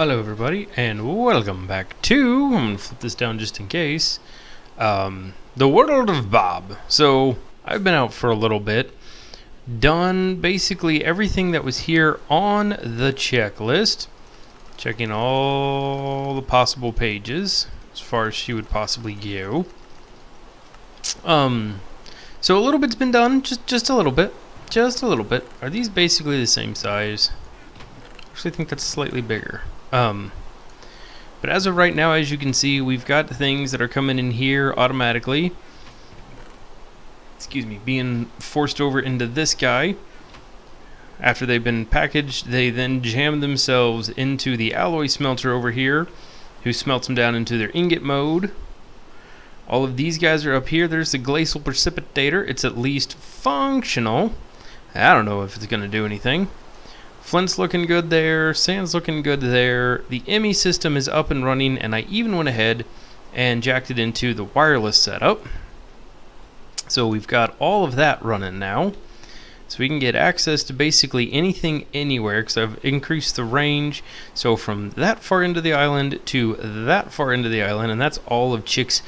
Hello everybody, and welcome back to, I'm going to flip this down just in case, the world of Bob. So, I've been out for a little bit, done basically everything that was here on the checklist, checking all the possible pages, as far as she would possibly go. So a little bit's been done, just a little bit, Are these basically the same size? I actually think that's slightly bigger. But as of right now, as you can see, we've got things that are coming in here automatically. Excuse me, being forced over into this guy. After they've been packaged, they then jam themselves into the alloy smelter over here, who smelts them down into their ingot mode. All of these guys are up here. There's the glacial precipitator. It's at least functional. I don't know if it's going to do anything. Flint's looking good there, sand's looking good there, the ME system is up and running, and I even went ahead and jacked it into the wireless setup. So we've got all of that running now. So we can get access to basically anything anywhere, because I've increased the range. So from that far into the island to that far into the island, and that's all of Chick's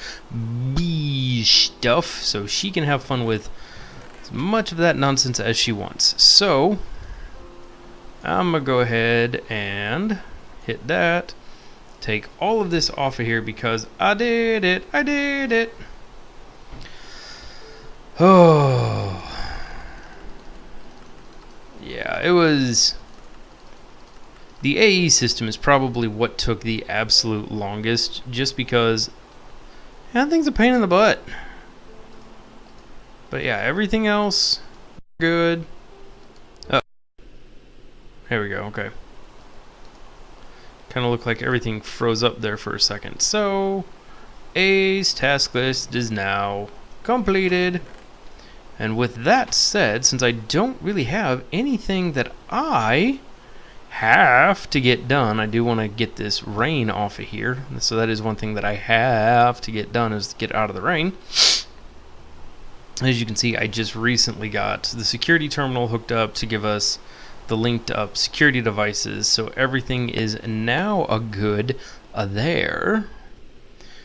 bee stuff. So she can have fun with as much of that nonsense as she wants. So I'm going to go ahead and hit that. Take all of this off of here because I did it. Oh. Yeah, it was... The AE system is probably what took the absolute longest, just because that thing's a pain in the butt. But yeah, everything else, good. There we go, okay. Kind of looked like everything froze up there for a second. So, A's task list is now completed. And with that said, since I don't really have anything that I have to get done, I do want to get this rain off of here. So that is one thing that I have to get done, is to get out of the rain. As you can see, I just recently got the security terminal hooked up to give us the linked up security devices, so everything is now a good there.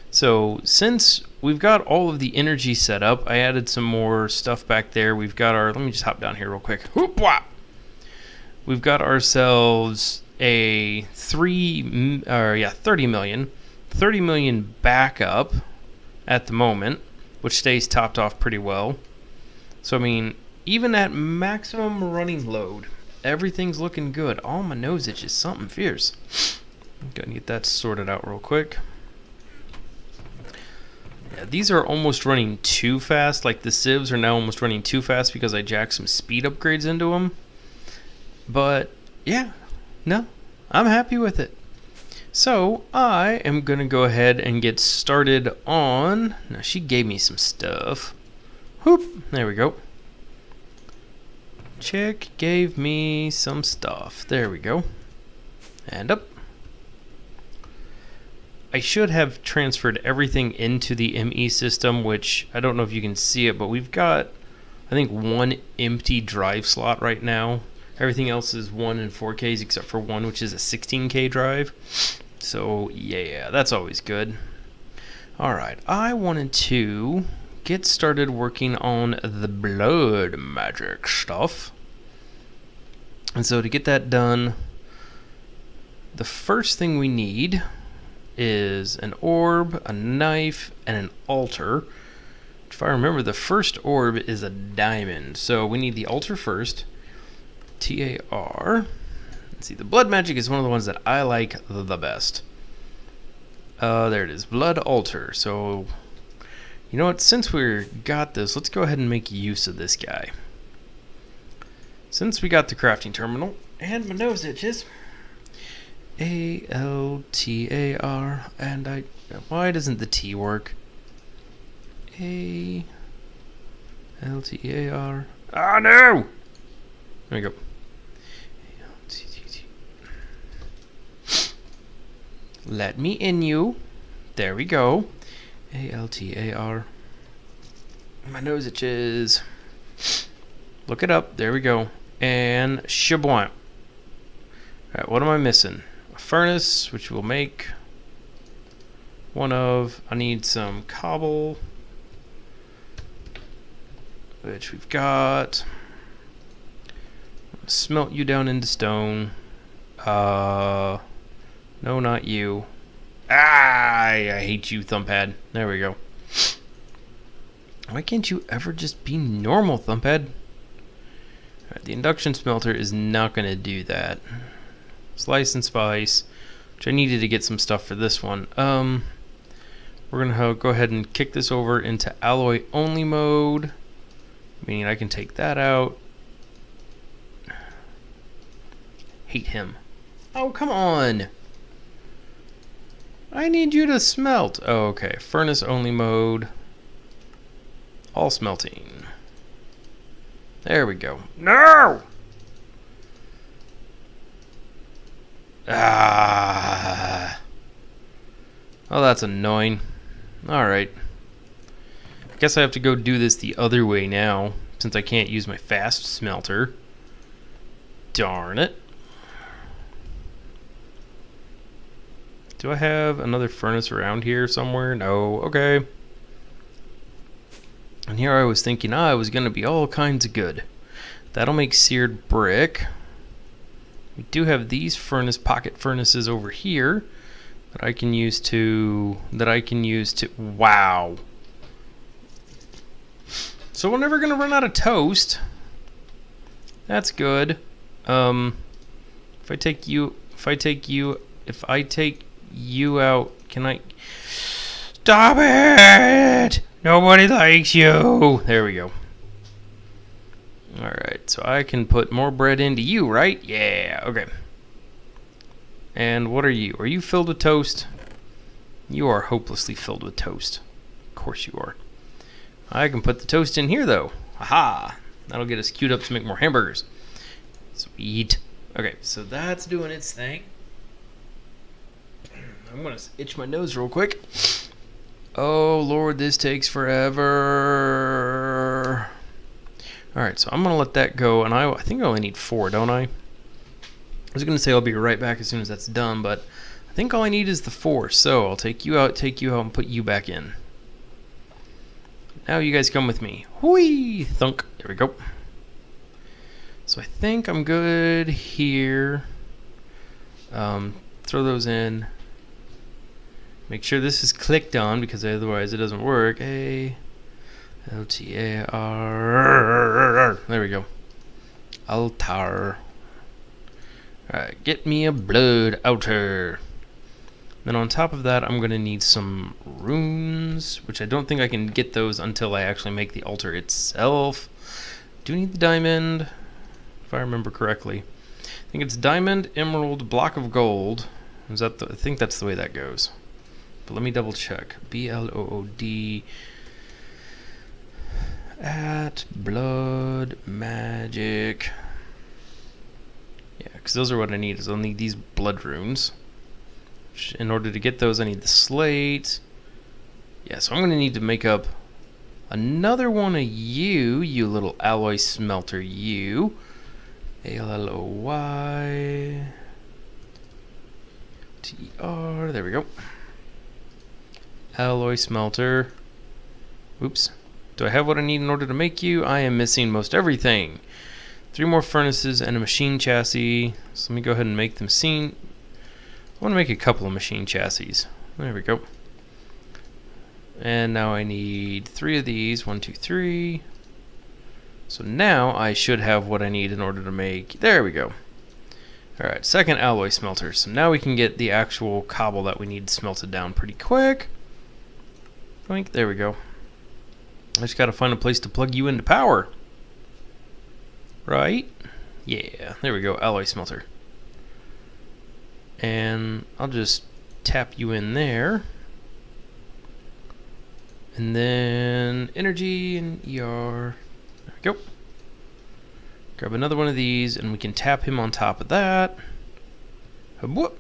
So since we've got all of the energy set up, I added some more stuff back there. We've got our, let me just hop down here real quick. Whoop-wah! We've got ourselves a 30 million backup at the moment, which stays topped off pretty well. So I mean, even at maximum running load, everything's looking good. All my nose itches something fierce. I'm gonna get that sorted out real quick. Yeah, these are almost running too fast. Like the sieves are now almost running too fast because I jacked some speed upgrades into them. But yeah, no, I'm happy with it. So I am gonna go ahead and get started on. Now she gave me some stuff. Whoop! There we go. Chick gave me some stuff. There we go. And up. I should have transferred everything into the ME system, which I don't know if you can see it, but we've got, I think, one empty drive slot right now. Everything else is 1 and 4Ks except for one, which is a 16K drive. So yeah, that's always good. Alright, I wanted to get started working on the blood magic stuff. And so to get that done, the first thing we need is an orb, a knife, and an altar. If I remember, the first orb is a diamond. So we need the altar first. TAR. Let's see, the blood magic is one of the ones that I like the best. There it is, blood altar. So you know what, since we got this, let's go ahead and make use of this guy. Since we got the crafting terminal, and my nose itches, ALTAR, and why doesn't the T work? ALTAR. Ah, no! There we go. Let me in you. There we go. ALTAR. My nose itches. Look it up. There we go. And shaboing. Alright, what am I missing? furnace, which we'll make one of. I need some cobble, which we've got. Smelt you down into stone. No, not you. I hate you, Thumbpad. There we go. Why can't you ever just be normal, Thumbpad? Alright, the induction smelter is not going to do that. Slice and spice, which I needed to get some stuff for this one. We're going to go ahead and kick this over into alloy only mode, meaning I can take that out. Hate him. Oh, come on. I need you to smelt. Oh, okay. Furnace only mode. All smelting. There we go. No! Ah. Oh, that's annoying. Alright. I guess I have to go do this the other way now, since I can't use my fast smelter. Darn it. Do I have another furnace around here somewhere? No. Okay. And here I was thinking, it was going to be all kinds of good. That'll make seared brick. We do have these pocket furnaces over here that I can use to, wow. So we're never going to run out of toast. That's good. If I take you out, can I? Stop it! Nobody likes you. There we go. Alright, so I can put more bread into you, right? Yeah, okay. And what are you? Are you filled with toast? You are hopelessly filled with toast. Of course you are. I can put the toast in here, though. Aha! That'll get us queued up to make more hamburgers. Sweet. Okay, so that's doing its thing. I'm going to itch my nose real quick. Oh, Lord, this takes forever. Alright, so I'm going to let that go, and I think I only need 4, don't I? I was going to say I'll be right back as soon as that's done, but I think all I need is the 4, so I'll take you out, and put you back in. Now you guys come with me. Whee! Thunk. There we go. So I think I'm good here. Throw those in. Make sure this is clicked on, because otherwise it doesn't work. A-L-T-A-R. There we go. Altar. Alright, get me a blood altar. Then on top of that, I'm going to need some runes, which I don't think I can get those until I actually make the altar itself. Do need the diamond, if I remember correctly. I think it's diamond, emerald, block of gold. I think that's the way that goes. But let me double check. B-L-O-O-D at blood magic. Yeah, because those are what I need. I'll need these blood runes. In order to get those, I need the slate. Yeah, so I'm going to need to make up another one of you little alloy smelter, you. A-L-L-O-Y T-R, there we go. Alloy smelter. Oops. Do I have what I need in order to make you? I am missing most everything. 3 more furnaces and a machine chassis. So let me go ahead and make the machine. I want to make a couple of machine chassis. There we go. And now I need 3 of these. 1, 2, 3. So now I should have what I need in order to make. There we go. Alright, second alloy smelter. So now we can get the actual cobble that we need smelted down pretty quick. Boink, there we go. I just gotta find a place to plug you into power. Right? Yeah, there we go, alloy smelter. And I'll just tap you in there. And then energy and ER. There we go. Grab another one of these and we can tap him on top of that. Hub whoop.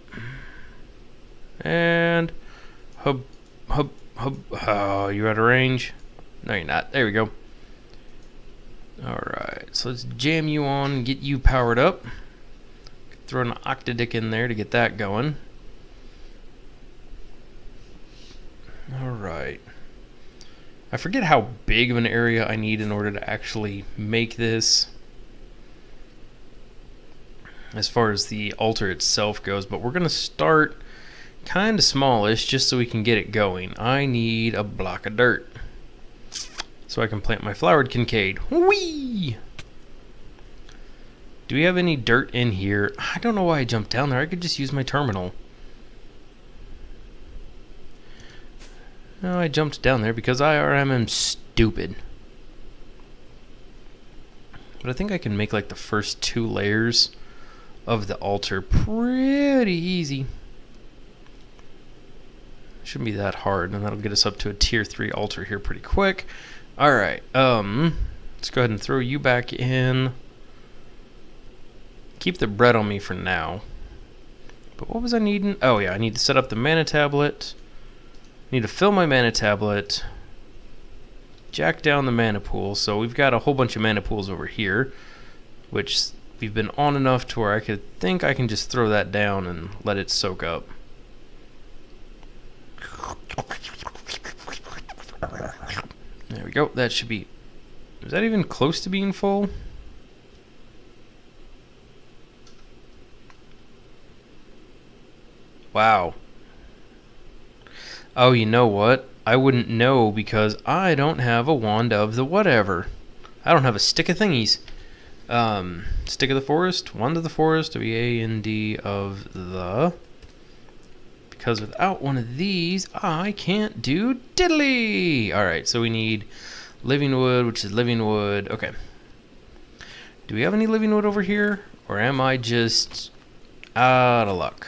And hub. Oh, you're out of range? No, you're not. There we go. Alright, so let's jam you on and get you powered up. Throw an octadic in there to get that going. Alright. I forget how big of an area I need in order to actually make this, as far as the altar itself goes, but we're going to start kind of smallish just so we can get it going. I need a block of dirt so I can plant my flowered Kincaid. Whee! Do we have any dirt in here? I don't know why I jumped down there. I could just use my terminal. No, I jumped down there because I am stupid. But I think I can make like the first 2 layers of the altar pretty easy. Shouldn't be that hard, and that'll get us up to a tier 3 altar here pretty quick. Alright, let's go ahead and throw you back in. Keep the bread on me for now. But what was I needing? Oh yeah, I need to set up the mana tablet. Need to fill my mana tablet. Jack down the mana pool. So we've got a whole bunch of mana pools over here, which we've been on enough to where I could think I can just throw that down and let it soak up. There we go. That should be... Is that even close to being full? Wow. Oh, you know what? I wouldn't know because I don't have a wand of the whatever. I don't have a stick of thingies. Stick of the forest, wand of the forest, W-A-N-D of the... Because without one of these, I can't do diddly! Alright, so we need living wood, which is living wood. Okay. Do we have any living wood over here? Or am I just out of luck?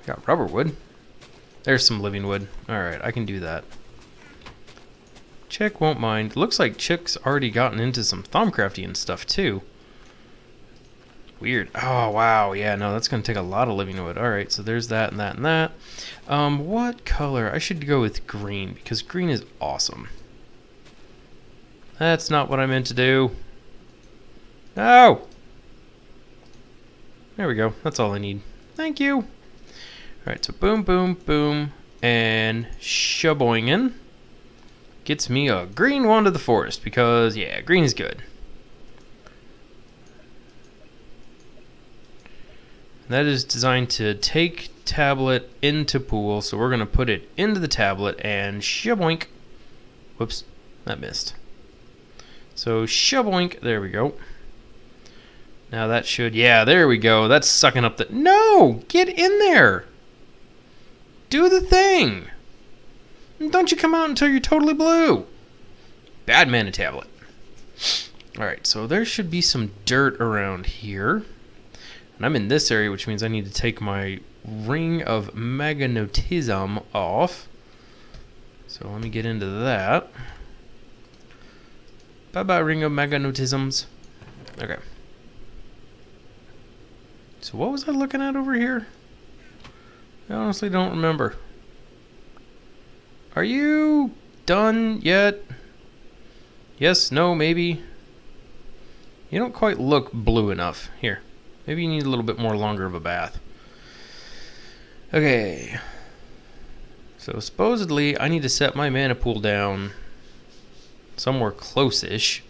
Got rubber wood. There's some living wood. Alright, I can do that. Chick won't mind. Looks like Chick's already gotten into some Thaumcrafty and stuff too. Weird. Oh, wow. Yeah, no, that's going to take a lot of living wood. Alright, so there's that and that and that. What color? I should go with green because green is awesome. That's not what I meant to do. No! There we go. That's all I need. Thank you. Alright, so boom, boom, boom, and shaboingin gets me a green wand of the forest because, yeah, green is good. That is designed to take tablet into pool, so we're going to put it into the tablet and shaboink. Whoops, that missed. So shaboink, there we go. Now that should, yeah, there we go. That's sucking up the, no, get in there. Do the thing. Don't you come out until you're totally blue. Bad mana tablet. Alright, so there should be some dirt around here. And I'm in this area, which means I need to take my ring of magnetism off. So let me get into that. Bye-bye, ring of magnetisms. Okay. So what was I looking at over here? I honestly don't remember. Are you done yet? Yes, no, maybe. You don't quite look blue enough. Here. Maybe you need a little bit more longer of a bath. Okay. So supposedly I need to set my mana pool down somewhere close-ish.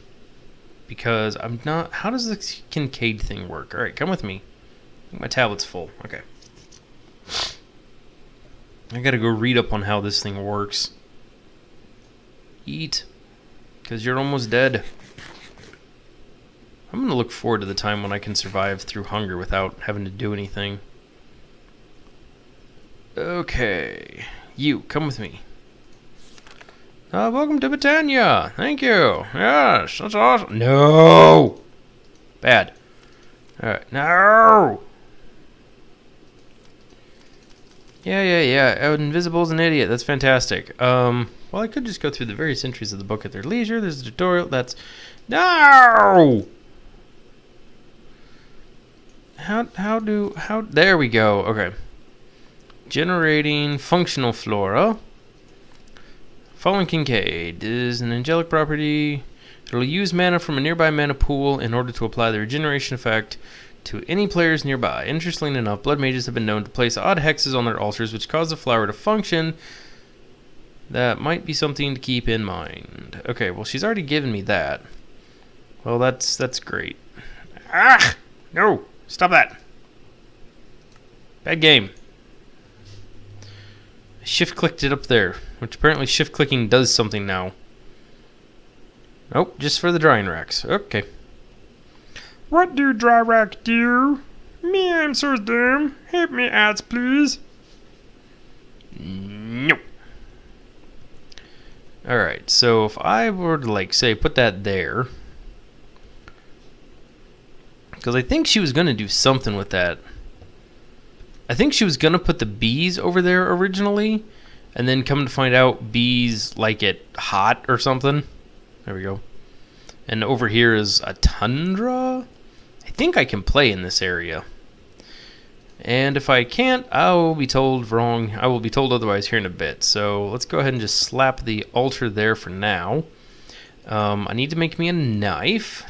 Because I'm not... How does the Kincaid thing work? Alright, come with me. I think my tablet's full. Okay. I gotta go read up on how this thing works. Eat. Because you're almost dead. I'm gonna look forward to the time when I can survive through hunger without having to do anything. Okay. You, come with me. Welcome to Britannia. Thank you. Yes, that's awesome. No! Bad. Alright, no! Yeah. Invisible's an idiot. That's fantastic. Well, I could just go through the various entries of the book at their leisure. There's a tutorial. That's... No! How... There we go. Okay. Generating functional flora. Fallen Kincaid is an angelic property. It It'll use mana from a nearby mana pool in order to apply the regeneration effect to any players nearby. Interestingly enough, blood mages have been known to place odd hexes on their altars, which cause the flower to function. That might be something to keep in mind. Okay, well, she's already given me that. Well, that's great. Ah! No! Stop that! Bad game. I shift-clicked it up there, which apparently shift-clicking does something now. Nope, just for the drying racks. Okay. What do dry rack do? Me, I'm so dumb. Help me, ads, please. Nope. Alright, so if I were to, like, say, put that there, because I think she was going to do something with that. I think she was going to put the bees over there originally, and then come to find out bees like it hot or something. There we go. And over here is a tundra. I think I can play in this area. And if I can't, I will be told wrong. I will be told otherwise here in a bit. So let's go ahead and just slap the altar there for now. I need to make me a knife.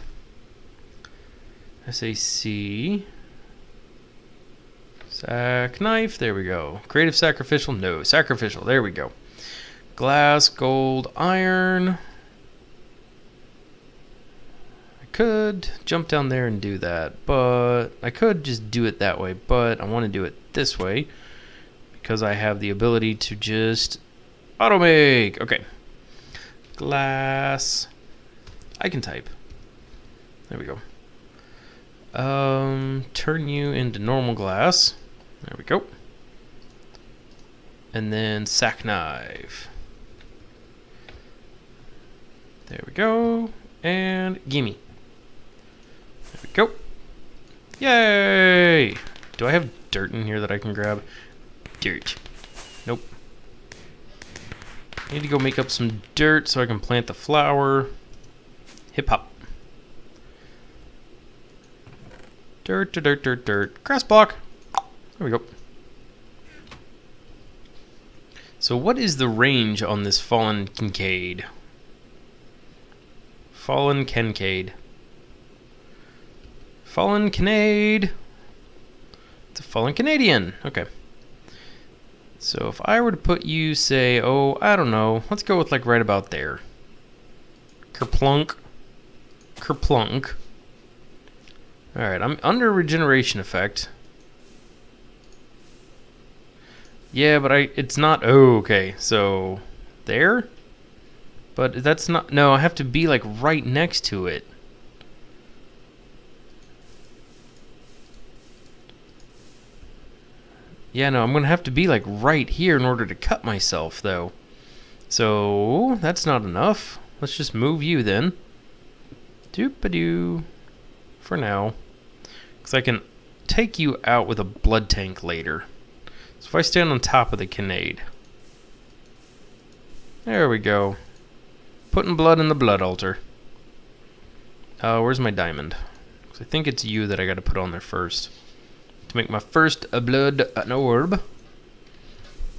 SAC. Sac knife. There we go. Creative sacrificial. No. Sacrificial. There we go. Glass, gold, iron. Could jump down there and do that, but I could just do it that way, but I want to do it this way because I have the ability to just auto make. Okay, glass. I can type. There we go. Turn you into normal glass. There we go. And then sack knife. There we go. And gimme. There we go. Yay! Do I have dirt in here that I can grab? Dirt. Nope. Need to go make up some dirt so I can plant the flower. Hip hop. Dirt, dirt, dirt, dirt. Grass block. There we go. So what is the range on this fallen Kincaid? Fallen Kincaid. Fallen Canade. It's a fallen Canadian. Okay. So if I were to put you, say, oh, I don't know. Let's go with like right about there. Kerplunk. Kerplunk. Alright, I'm under regeneration effect. Yeah, but it's not, oh, okay. So, there? But that's not, no, I have to be like right next to it. Yeah, no, I'm going to have to be like right here in order to cut myself, though. So, that's not enough. Let's just move you then. Doop-a-doo. For now. Because I can take you out with a blood tank later. So if I stand on top of the Kincaid. There we go. Putting blood in the blood altar. Where's my diamond? Because I think it's you that I got to put on there first. To make my first blood an orb.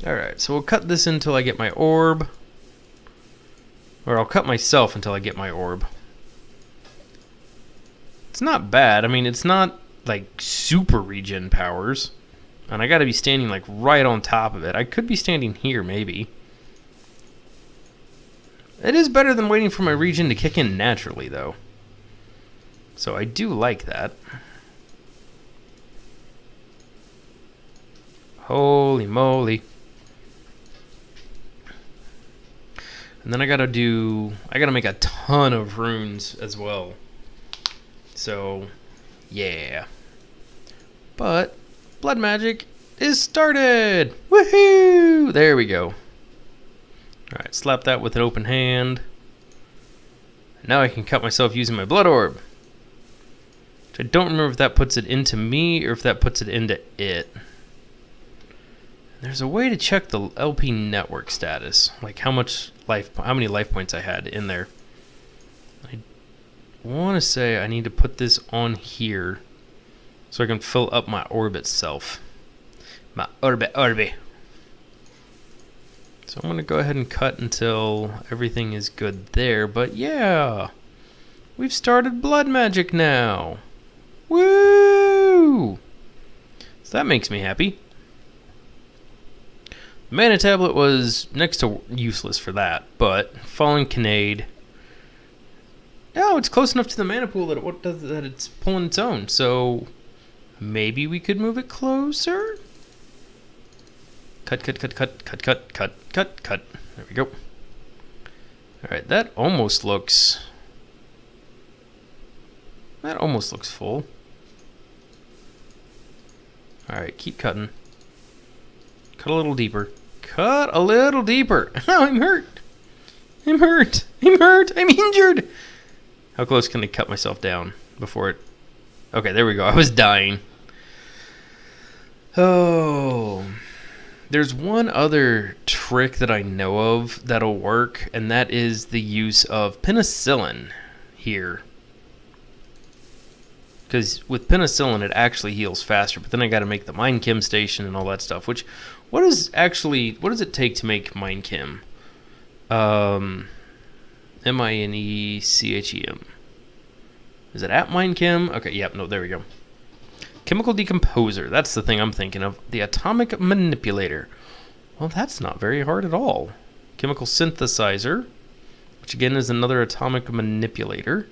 Alright, so we'll cut this until I get my orb. Or I'll cut myself until I get my orb. It's not bad. I mean, it's not like super regen powers. And I got to be standing like right on top of it. I could be standing here maybe. It is better than waiting for my regen to kick in naturally though. So I do like that. Holy moly. And then I gotta make a ton of runes as well. So, yeah. But, blood magic is started! Woohoo! There we go. Alright, slap that with an open hand. Now I can cut myself using my blood orb. Which I don't remember if that puts it into me or if that puts it into it. There's a way to check the LP network status, like how many life points I had in there. I want to say I need to put this on here so I can fill up my orb itself. My orbe. So I'm going to go ahead and cut until everything is good there, but yeah. We've started blood magic now. Woo! So that makes me happy. The mana tablet was next to useless for that, but Fallen Kincaid. No, it's close enough to the mana pool that it's pulling its own. So maybe we could move it closer. Cut. There we go. All right, that almost looks full. All right, keep cutting. Cut a little deeper. Cut a little deeper. Oh, I'm hurt. I'm injured. How close can I cut myself down before it... Okay, there we go. I was dying. Oh. There's one other trick that I know of that'll work, and that is the use of penicillin here. Because with penicillin, it actually heals faster, but then I got to make the Mind Chem station and all that stuff, which... What does it take to make Mind Chem? MINECHEM. Is it at Mind Chem? Okay, yep, no, there we go. Chemical decomposer. That's the thing I'm thinking of. The atomic manipulator. Well, that's not very hard at all. Chemical synthesizer, which again is another atomic manipulator.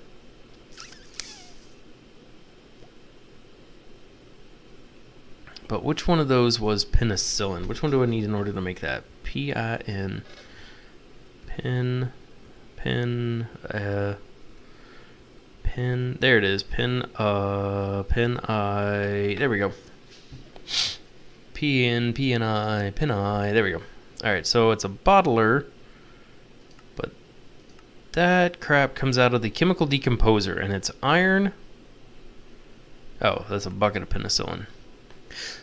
But which one of those was penicillin? Which one do I need in order to make that? P-I-N. Pen. There it is. There we go. P-N-I. There we go. Alright, so it's a bottler. But that crap comes out of the chemical decomposer, and it's iron. Oh, that's a bucket of penicillin.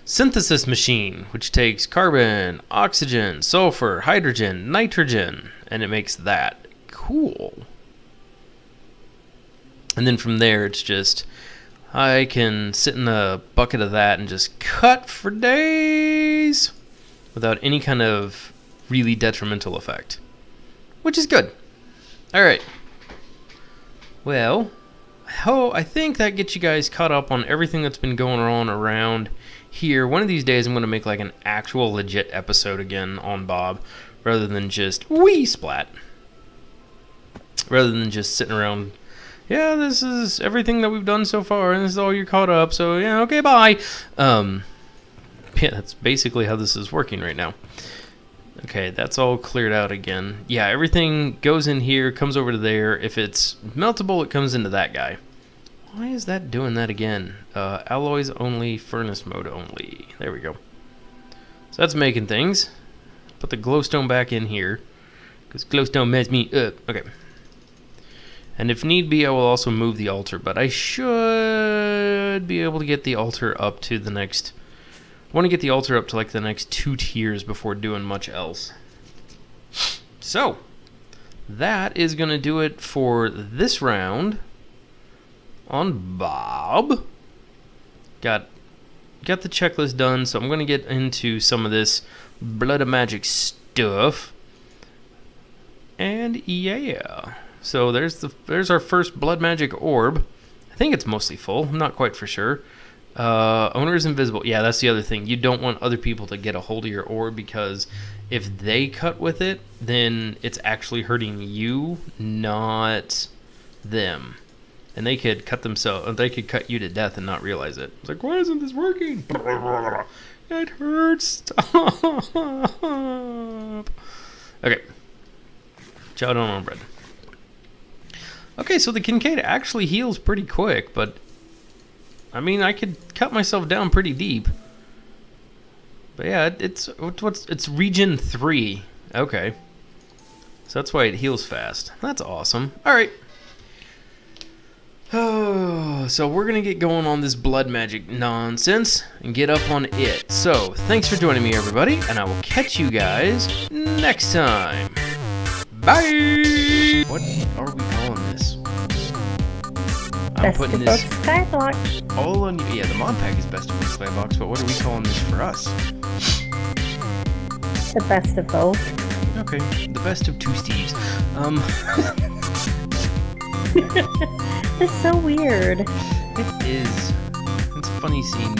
Synthesis machine, which takes carbon, oxygen, sulfur, hydrogen, nitrogen, and it makes that. Cool. And then from there, it's just, I can sit in a bucket of that and just cut for days without any kind of really detrimental effect, which is good. All right. Well, I think that gets you guys caught up on everything that's been going on around here. One of these days I'm going to make like an actual legit episode again on Bob, rather than just wee splat. Rather than just sitting around, yeah, this is everything that we've done so far, and this is all you're caught up, so yeah, okay, bye. Yeah, that's basically how this is working right now. Okay, that's all cleared out again. Yeah, everything goes in here, comes over to there. If it's meltable, it comes into that guy. Why is that doing that again? Alloys only, furnace mode only. There we go. So that's making things. Put the glowstone back in here, because glowstone messed me up. Okay. And if need be, I will also move the altar, but I should be able to get the altar up to the next... I want to get the altar up to like the next 2 tiers before doing much else. So, that is going to do it for this round on Bob. Got the checklist done, so I'm going to get into some of this Blood of Magic stuff. And yeah, so there's our first Blood Magic orb. I think it's mostly full. I'm not quite for sure. Owner is invisible. Yeah, that's the other thing. You don't want other people to get a hold of your orb, because if they cut with it, then it's actually hurting you, not them. And they could cut themselves. They could cut you to death and not realize it. It's like, why isn't this working? It hurts. Stop. Okay. Chow down on bread. Okay, so the Kincaid actually heals pretty quick, but I mean, I could cut myself down pretty deep. But yeah, it's region 3. Okay. So that's why it heals fast. That's awesome. All right. Oh, so we're going to get going on this blood magic nonsense and get up on it. So, thanks for joining me, everybody, and I will catch you guys next time. Bye! What are we calling this? I'm putting this Skybox. all on you. Yeah, the mod pack is best of both Skybox, but what are we calling this for us? The best of both. Okay, the best of two Steves. That's so weird. It is. It's a funny scene.